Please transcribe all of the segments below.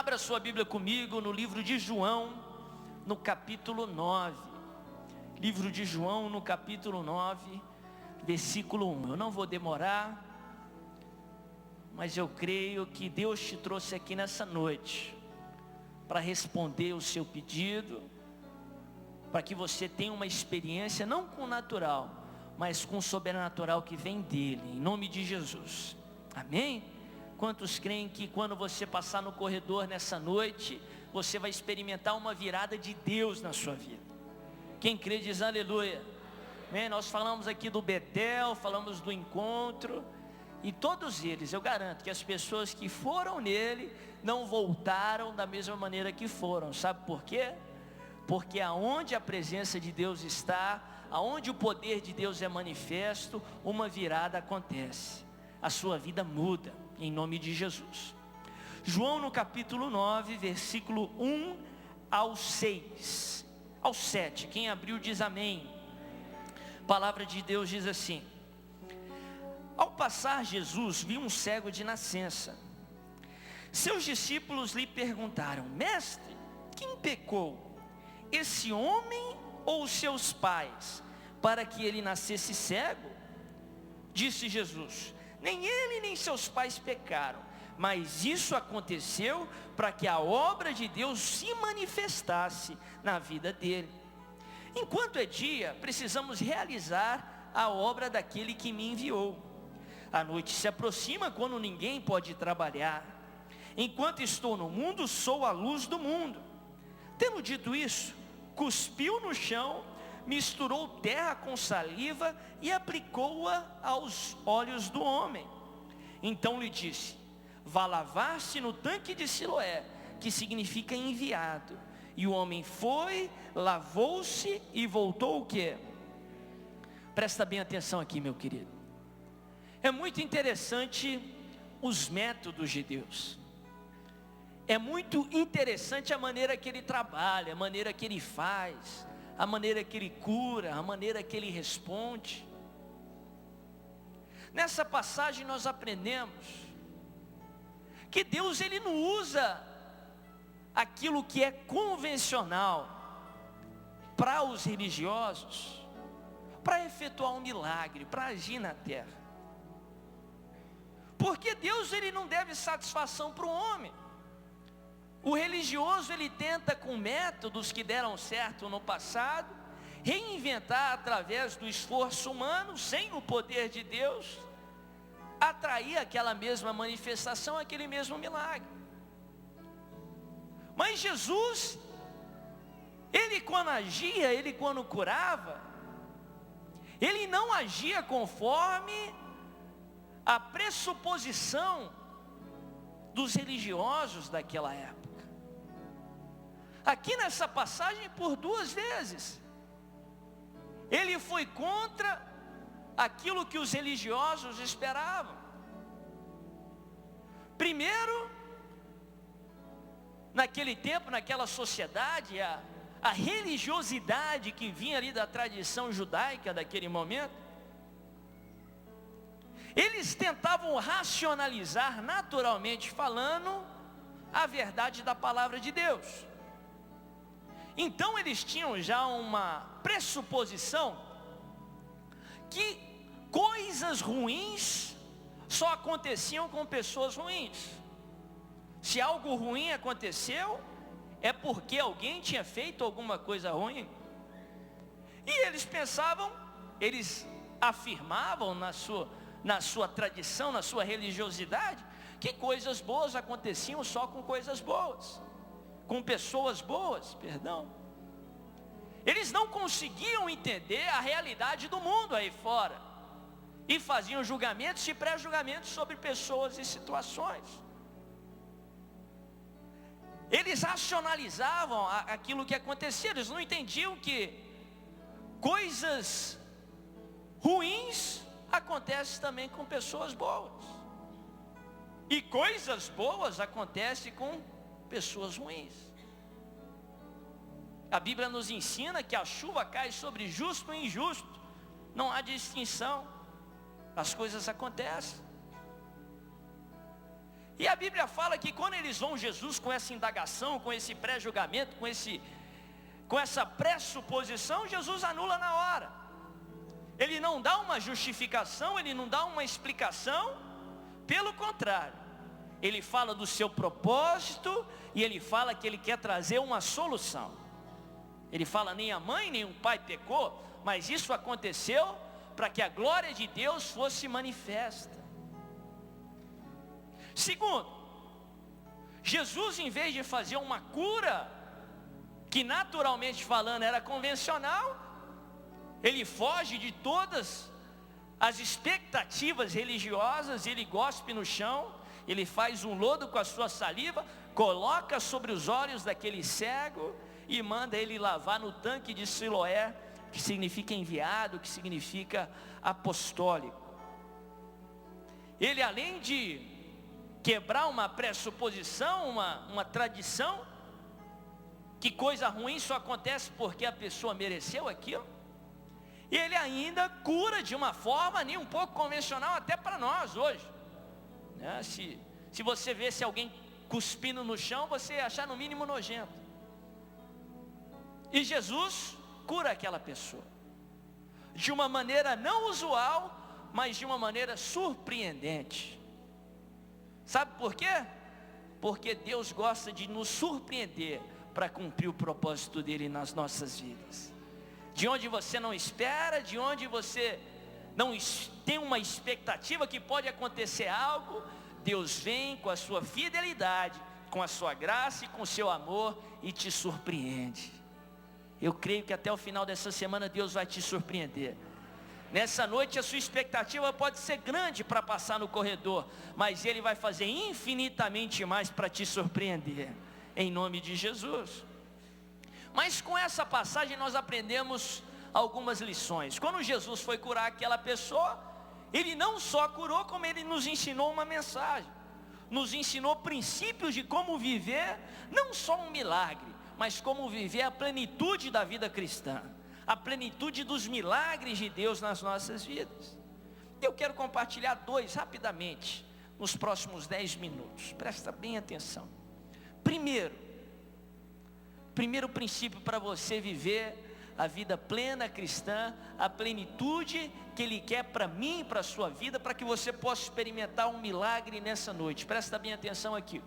Abra sua Bíblia comigo no livro de João, no capítulo 9. Livro de João, no capítulo 9, versículo 1. Eu não vou demorar, mas eu creio que Deus te trouxe aqui nessa noite para responder o seu pedido, para que você tenha uma experiência não com o natural, mas com o sobrenatural que vem dele, em nome de Jesus. Amém? Quantos creem que quando você passar no corredor nessa noite, você vai experimentar uma virada de Deus na sua vida? Quem crê diz aleluia. Amém? Nós falamos aqui do Betel, falamos do encontro, e todos eles, eu garanto que as pessoas que foram nele, não voltaram da mesma maneira que foram. Sabe por quê? Porque aonde a presença de Deus está, aonde o poder de Deus é manifesto, uma virada acontece. A sua vida muda, em nome de Jesus. João no capítulo 9, versículo 1 ao 6, ao 7, quem abriu diz amém. A palavra de Deus diz assim: ao passar Jesus viu um cego de nascença. Seus discípulos lhe perguntaram: mestre, quem pecou, esse homem ou os seus pais, para que ele nascesse cego? Disse Jesus: nem ele nem seus pais pecaram, mas isso aconteceu para que a obra de Deus se manifestasse na vida dele. Enquanto é dia, precisamos realizar a obra daquele que me enviou. A noite se aproxima quando ninguém pode trabalhar. Enquanto estou no mundo, sou a luz do mundo. Tendo dito isso, cuspiu no chão, misturou terra com saliva e aplicou-a aos olhos do homem. Então lhe disse: vá lavar-se no tanque de Siloé, que significa enviado. E o homem foi, lavou-se e voltou o quê? Presta bem atenção aqui, meu querido. É muito interessante os métodos de Deus. É muito interessante a maneira que ele trabalha, a maneira que ele faz, a maneira que ele cura, a maneira que ele responde. Nessa passagem nós aprendemos que Deus ele não usa aquilo que é convencional para os religiosos, para efetuar um milagre, para agir na terra. Porque Deus ele não deve satisfação para o homem. O religioso ele tenta com métodos que deram certo no passado, reinventar através do esforço humano, sem o poder de Deus, atrair aquela mesma manifestação, aquele mesmo milagre. Mas Jesus, ele quando agia, ele quando curava, ele não agia conforme a pressuposição dos religiosos daquela época. Aqui nessa passagem, por duas vezes, ele foi contra aquilo que os religiosos esperavam. Primeiro, naquele tempo, naquela sociedade, a religiosidade que vinha ali da tradição judaica daquele momento, eles tentavam racionalizar, naturalmente falando, a verdade da palavra de Deus. Então eles tinham já uma pressuposição que coisas ruins só aconteciam com pessoas ruins. Se algo ruim aconteceu, é porque alguém tinha feito alguma coisa ruim. E eles pensavam, eles afirmavam na sua tradição, na sua religiosidade, que coisas boas aconteciam só com coisas boas, com pessoas boas, perdão. Eles não conseguiam entender a realidade do mundo aí fora, e faziam julgamentos e pré-julgamentos sobre pessoas e situações. Eles racionalizavam aquilo que acontecia, eles não entendiam que coisas ruins acontecem também com pessoas boas, e coisas boas acontecem com pessoas ruins. A Bíblia nos ensina que a chuva cai sobre justo e injusto, não há distinção, as coisas acontecem. E a Bíblia fala que quando eles vão Jesus com essa indagação, com esse pré-julgamento, com essa pressuposição, Jesus anula na hora. Ele não dá uma justificação, ele não dá uma explicação, pelo contrário, ele fala do seu propósito e ele fala que ele quer trazer uma solução. Ele fala, nem a mãe nem o pai pecou, mas isso aconteceu para que a glória de Deus fosse manifesta. Segundo, Jesus, em vez de fazer uma cura, que naturalmente falando era convencional, ele foge de todas as expectativas religiosas, ele gospe no chão, ele faz um lodo com a sua saliva, coloca sobre os olhos daquele cego e manda ele lavar no tanque de Siloé, que significa enviado, que significa apostólico. Ele, além de quebrar uma pressuposição, uma tradição, que coisa ruim só acontece porque a pessoa mereceu aquilo, e ele ainda cura de uma forma nem um pouco convencional até para nós hoje, né? Se você vê alguém cuspindo no chão, você achar no mínimo nojento, e Jesus cura aquela pessoa, de uma maneira não usual, mas de uma maneira surpreendente. Sabe por quê? Porque Deus gosta de nos surpreender para cumprir o propósito dele nas nossas vidas. De onde você não espera, de onde você não tem uma expectativa que pode acontecer algo, Deus vem com a sua fidelidade, com a sua graça e com o seu amor e te surpreende. Eu creio que até o final dessa semana Deus vai te surpreender. Nessa noite a sua expectativa pode ser grande para passar no corredor, mas Ele vai fazer infinitamente mais para te surpreender, em nome de Jesus. Mas com essa passagem nós aprendemos algumas lições. Quando Jesus foi curar aquela pessoa, Ele não só curou, como Ele nos ensinou uma mensagem, nos ensinou princípios de como viver, não só um milagre, mas como viver a plenitude da vida cristã, a plenitude dos milagres de Deus nas nossas vidas. Eu quero compartilhar 2 rapidamente, nos próximos 10 minutos, presta bem atenção. Primeiro princípio para você viver a vida plena cristã, a plenitude que Ele quer para mim e para a sua vida, para que você possa experimentar um milagre nessa noite. Presta bem atenção aqui.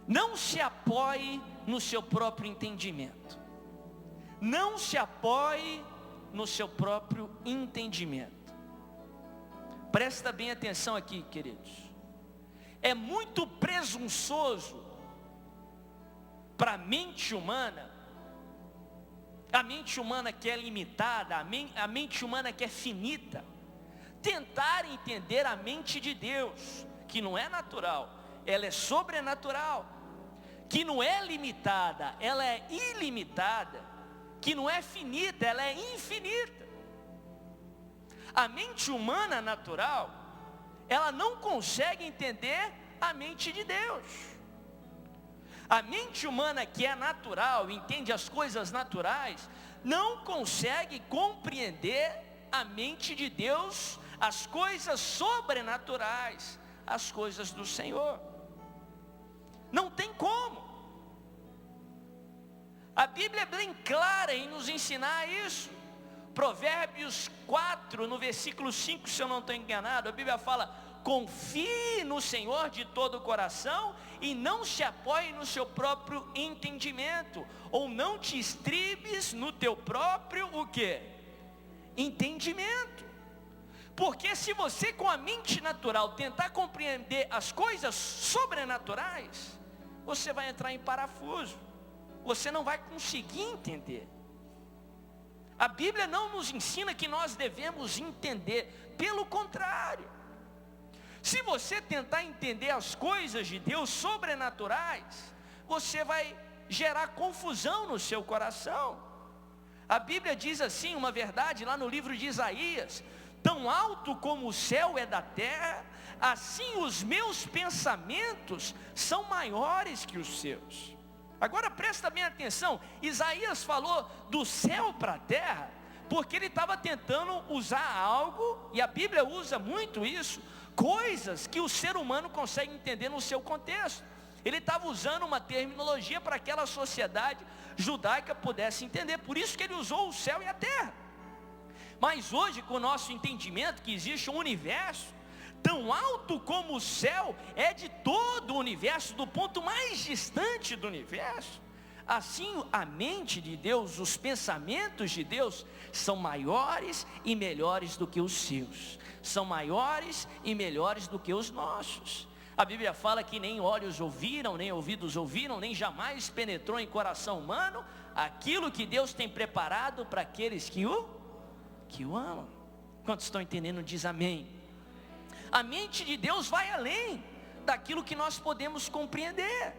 Não se apoie no seu próprio entendimento. Não se apoie no seu próprio entendimento. Presta bem atenção aqui, queridos. É muito presunçoso para a mente humana que é limitada, a mente humana que é finita, tentar entender a mente de Deus, que não é natural, ela é sobrenatural, que não é limitada, ela é ilimitada, que não é finita, ela é infinita. A mente humana natural, ela não consegue entender a mente de Deus. A mente humana que é natural, entende as coisas naturais, não consegue compreender a mente de Deus, as coisas sobrenaturais, as coisas do Senhor. Não tem como. A Bíblia é bem clara em nos ensinar isso. Provérbios 4, no versículo 5, se eu não estou enganado, a Bíblia fala: confie no Senhor de todo o coração e não se apoie no seu próprio entendimento, ou não te estribes no teu próprio o quê? Entendimento. Porque se você com a mente natural tentar compreender as coisas sobrenaturais, você vai entrar em parafuso, você não vai conseguir entender. A Bíblia não nos ensina que nós devemos entender, pelo contrário. Se você tentar entender as coisas de Deus sobrenaturais, você vai gerar confusão no seu coração. A Bíblia diz assim, uma verdade lá no livro de Isaías: tão alto como o céu é da terra, assim os meus pensamentos são maiores que os seus. Agora presta bem atenção, Isaías falou do céu para a terra, porque ele estava tentando usar algo, e a Bíblia usa muito isso, coisas que o ser humano consegue entender no seu contexto. Ele estava usando uma terminologia para que aquela sociedade judaica pudesse entender. Por isso que ele usou o céu e a terra. Mas hoje, com o nosso entendimento que existe um universo tão alto como o céu é de todo o universo, do ponto mais distante do universo, assim a mente de Deus, os pensamentos de Deus são maiores e melhores do que os seus, são maiores e melhores do que os nossos. A Bíblia fala que nem olhos ouviram, nem ouvidos ouviram, nem jamais penetrou em coração humano aquilo que Deus tem preparado para aqueles que o amam. Quantos estão entendendo? Diz amém. A mente de Deus vai além daquilo que nós podemos compreender.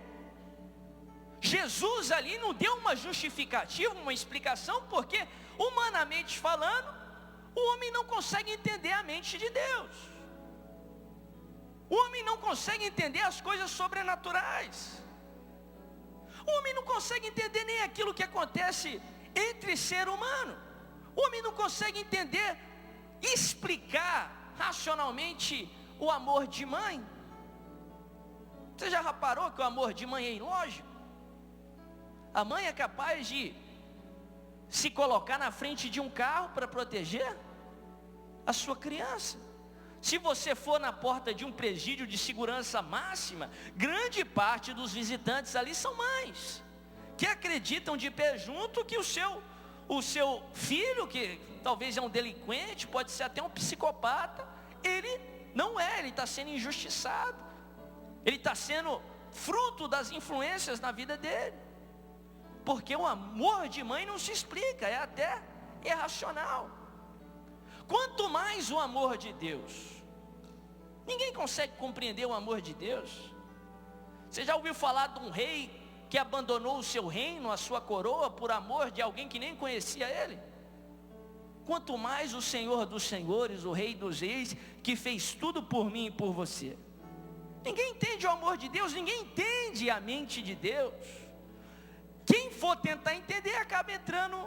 Jesus ali não deu uma justificativa, uma explicação, porque humanamente falando, o homem não consegue entender a mente de Deus. O homem não consegue entender as coisas sobrenaturais. O homem não consegue entender nem aquilo que acontece entre ser humano. O homem não consegue entender, explicar racionalmente o amor de mãe. Você já reparou que o amor de mãe é ilógico? A mãe é capaz de se colocar na frente de um carro para proteger a sua criança. Se você for na porta de um presídio de segurança máxima, grande parte dos visitantes ali são mães, que acreditam de pé junto que o seu filho, que talvez é um delinquente, pode ser até um psicopata, ele não é, ele está sendo injustiçado, ele está sendo fruto das influências na vida dele, porque o amor de mãe não se explica, é até irracional. Quanto mais o amor de Deus, ninguém consegue compreender o amor de Deus. Você já ouviu falar de um rei que abandonou o seu reino, a sua coroa, por amor de alguém que nem conhecia ele? Quanto mais o Senhor dos senhores, o Rei dos reis, que fez tudo por mim e por você. Ninguém entende o amor de Deus, ninguém entende a mente de Deus. Quem for tentar entender acaba entrando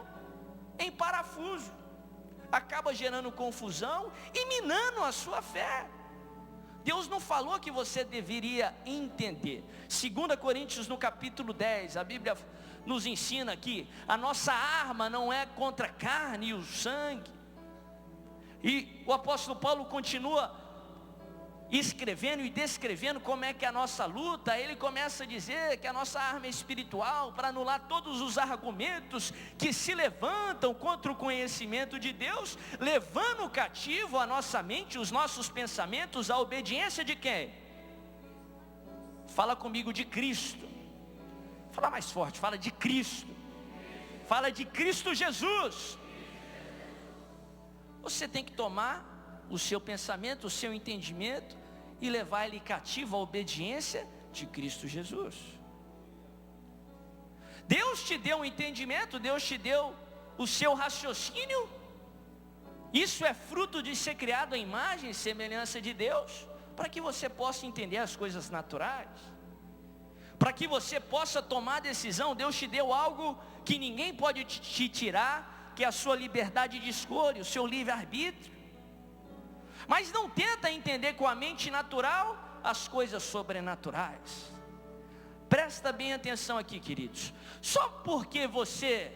em parafuso, acaba gerando confusão e minando a sua fé. Deus não falou que você deveria entender. 2 Coríntios no capítulo 10, a Bíblia nos ensina que a nossa arma não é contra a carne e o sangue. E o apóstolo Paulo continua escrevendo e descrevendo como é que é a nossa luta. Ele começa a dizer que a nossa arma é espiritual, para anular todos os argumentos que se levantam contra o conhecimento de Deus, levando cativo a nossa mente, os nossos pensamentos, à obediência de quem? Fala comigo, de Cristo. Fala mais forte, fala de Cristo. Fala de Cristo Jesus. Você tem que tomar o seu pensamento, o seu entendimento e levar ele cativo à obediência de Cristo Jesus. Deus te deu um entendimento, Deus te deu o seu raciocínio. Isso é fruto de ser criado à imagem e semelhança de Deus, para que você possa entender as coisas naturais, para que você possa tomar decisão. Deus te deu algo que ninguém pode te tirar, que é a sua liberdade de escolha, o seu livre-arbítrio. Mas não tenta entender com a mente natural as coisas sobrenaturais. Presta bem atenção aqui, queridos. Só porque você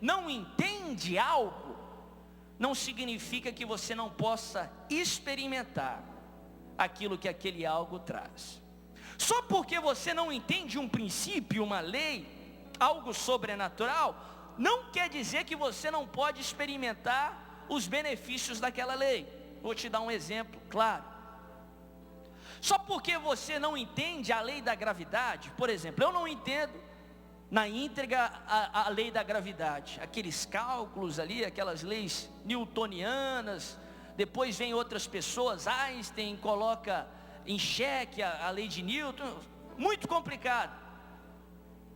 não entende algo, não significa que você não possa experimentar aquilo que aquele algo traz. Só porque você não entende um princípio, uma lei, algo sobrenatural, não quer dizer que você não pode experimentar os benefícios daquela lei. Vou te dar um exemplo claro. Só porque você não entende a lei da gravidade, por exemplo, eu não entendo na íntegra a lei da gravidade, aqueles cálculos ali, aquelas leis newtonianas. Depois vem outras pessoas, Einstein coloca em xeque a lei de Newton, muito complicado.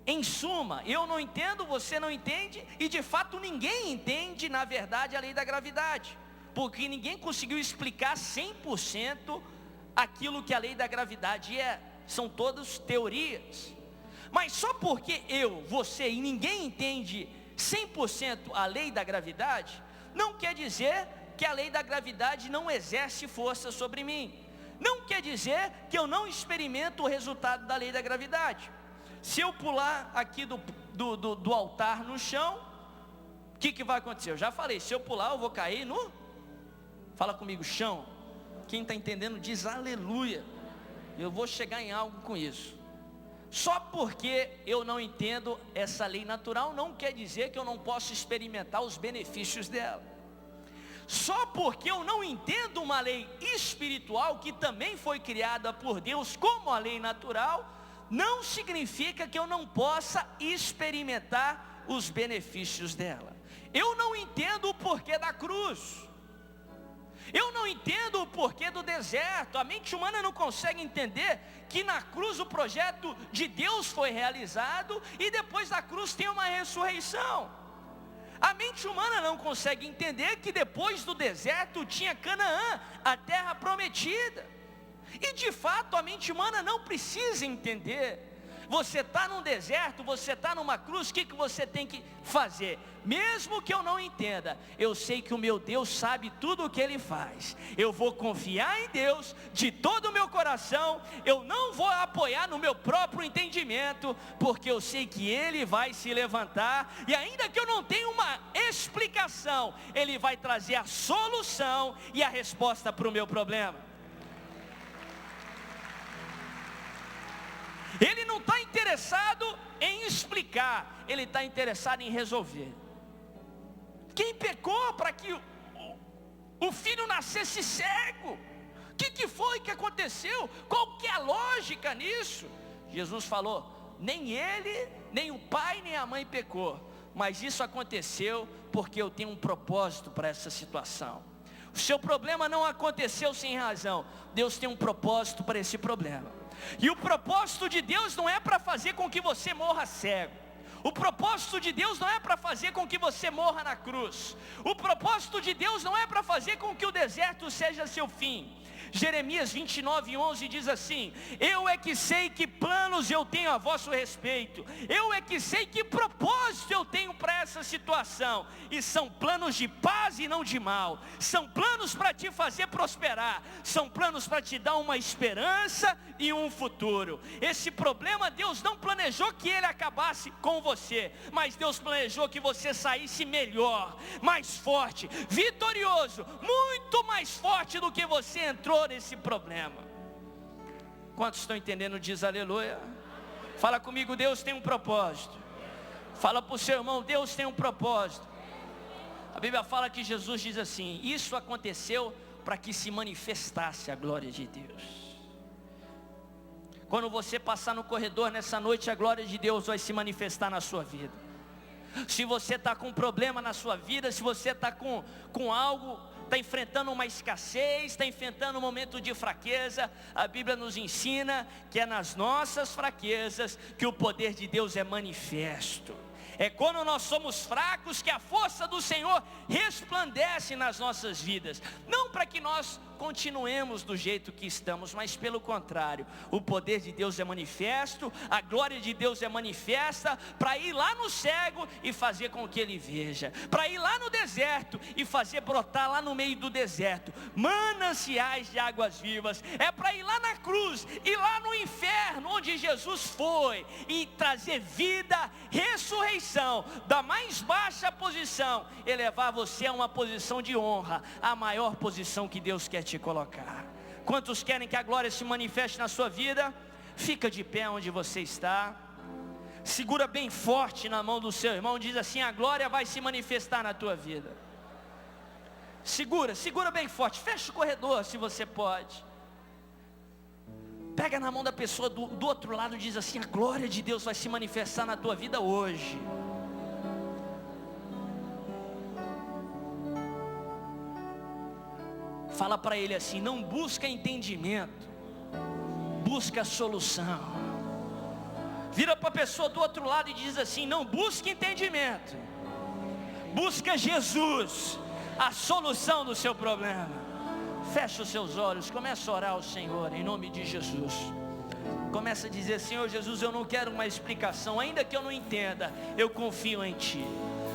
Em suma, eu não entendo, você não entende, e de fato ninguém entende na verdade a lei da gravidade, porque ninguém conseguiu explicar 100% aquilo que a lei da gravidade é. São todas teorias. Mas só porque eu, você e ninguém entende 100% a lei da gravidade, não quer dizer que a lei da gravidade não exerce força sobre mim. não quer dizer que eu não experimento o resultado da lei da gravidade. Se eu pular aqui do altar no chão, o que vai acontecer? Eu já falei, se eu pular eu vou cair no... Fala comigo, chão. Quem está entendendo diz aleluia. Eu vou chegar em algo com isso. Só porque eu não entendo essa lei natural, não quer dizer que eu não posso experimentar os benefícios dela. Só porque eu não entendo uma lei espiritual, que também foi criada por Deus como a lei natural, não significa que eu não possa experimentar os benefícios dela. Eu não entendo o porquê da cruz. Eu não entendo o porquê do deserto. A mente humana não consegue entender que na cruz o projeto de Deus foi realizado e depois da cruz tem uma ressurreição. A mente humana não consegue entender que depois do deserto tinha Canaã, a terra prometida. E de fato a mente humana não precisa entender. Você está num deserto, você está numa cruz, o que você tem que fazer? Mesmo que eu não entenda, eu sei que o meu Deus sabe tudo o que Ele faz. Eu vou confiar em Deus de todo o meu coração. Eu não vou apoiar no meu próprio entendimento, porque eu sei que Ele vai se levantar. E ainda que eu não tenha uma explicação, Ele vai trazer a solução e a resposta para o meu problema. Ele não está interessado em explicar, Ele está interessado em resolver. Quem pecou para que o filho nascesse cego? O que foi que aconteceu? Qual que é a lógica nisso? Jesus falou, nem ele, nem o pai, nem a mãe pecou, mas isso aconteceu porque eu tenho um propósito para essa situação. O seu problema não aconteceu sem razão. Deus tem um propósito para esse problema. E o propósito de Deus não é para fazer com que você morra cego. O propósito de Deus não é para fazer com que você morra na cruz. O propósito de Deus não é para fazer com que o deserto seja seu fim. Jeremias 29:11 diz assim: eu é que sei que planos eu tenho a vosso respeito, eu é que sei que propósito eu tenho para essa situação, e são planos de paz e não de mal, são planos para te fazer prosperar, são planos para te dar uma esperança e um futuro. Esse problema Deus não planejou que ele acabasse com você, mas Deus planejou que você saísse melhor, mais forte, vitorioso, muito mais forte do que você entrou nesse problema. Quantos estão entendendo? Diz aleluia. Fala comigo, Deus tem um propósito. Fala para o seu irmão, Deus tem um propósito. A Bíblia fala que Jesus diz assim: isso aconteceu para que se manifestasse a glória de Deus. Quando você passar no corredor nessa noite, a glória de Deus vai se manifestar na sua vida. Se você está com um problema na sua vida, se você está com algo, está enfrentando uma escassez, está enfrentando um momento de fraqueza, a Bíblia nos ensina que é nas nossas fraquezas que o poder de Deus é manifesto. É quando nós somos fracos que a força do Senhor resplandece nas nossas vidas. Não para que nós continuemos do jeito que estamos, mas pelo contrário, o poder de Deus é manifesto, a glória de Deus é manifesta, para ir lá no cego e fazer com que ele veja, para ir lá no deserto e fazer brotar lá no meio do deserto mananciais de águas vivas. É para ir lá na cruz e lá no inferno onde Jesus foi e trazer vida, ressurreição da mais baixa posição, elevar você a uma posição de honra, a maior posição que Deus quer te colocar. Quantos querem que a glória se manifeste na sua vida? Fica de pé onde você está, segura bem forte na mão do seu irmão, diz assim: a glória vai se manifestar na tua vida. Segura bem forte, fecha o corredor se você pode. Pega na mão da pessoa do outro lado e diz assim: a glória de Deus vai se manifestar na tua vida hoje. Fala para ele assim: não busca entendimento, busca solução. Vira para a pessoa do outro lado e diz assim: não busca entendimento, busca Jesus, a solução do seu problema. Fecha os seus olhos, começa a orar ao Senhor em nome de Jesus. Começa a dizer: Senhor Jesus, eu não quero uma explicação, ainda que eu não entenda, eu confio em Ti.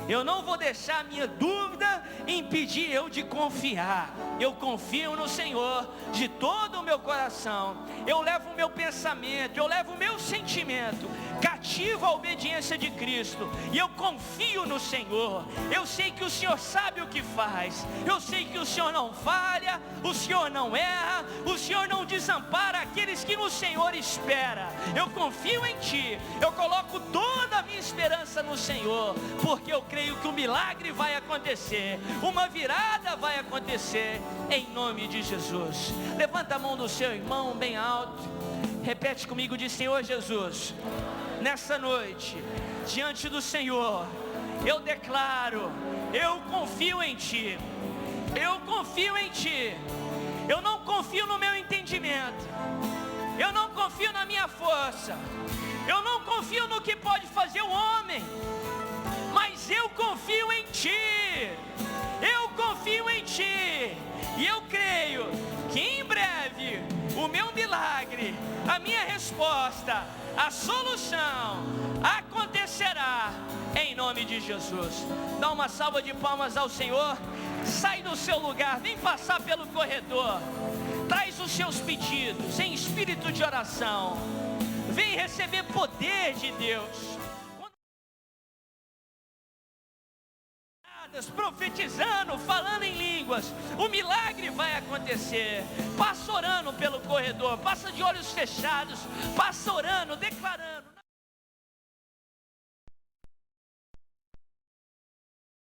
Eu não vou deixar a minha dúvida impedir eu de confiar. Eu confio no Senhor de todo o meu coração. Eu levo o meu pensamento, eu levo o meu sentimento cativo à obediência de Cristo. E eu confio no Senhor. Eu sei que o Senhor sabe o que faz. Eu sei que o Senhor não falha, o Senhor não erra, o Senhor não desampara aqueles que no Senhor espera. Eu confio em Ti. Eu coloco toda a minha esperança no Senhor, porque eu creio que o milagre vai acontecer, uma virada vai acontecer, em nome de Jesus. Levanta a mão do seu irmão bem alto, repete comigo, diz: Senhor Jesus, nessa noite, diante do Senhor, eu declaro, eu confio em Ti, eu confio em Ti, eu não confio no meu entendimento, eu não confio na minha força, eu não confio no que pode fazer o homem, mas eu confio em Ti, eu confio em Ti, e eu creio que em breve o meu milagre, a minha resposta, a solução acontecerá, em nome de Jesus. Dá uma salva de palmas ao Senhor. Sai do seu lugar, vem passar pelo corredor, traz os seus pedidos em espírito de oração, vem receber poder de Deus. Profetizando, falando em línguas, o milagre vai acontecer. Passa orando pelo corredor, passa de olhos fechados, passa orando, declarando.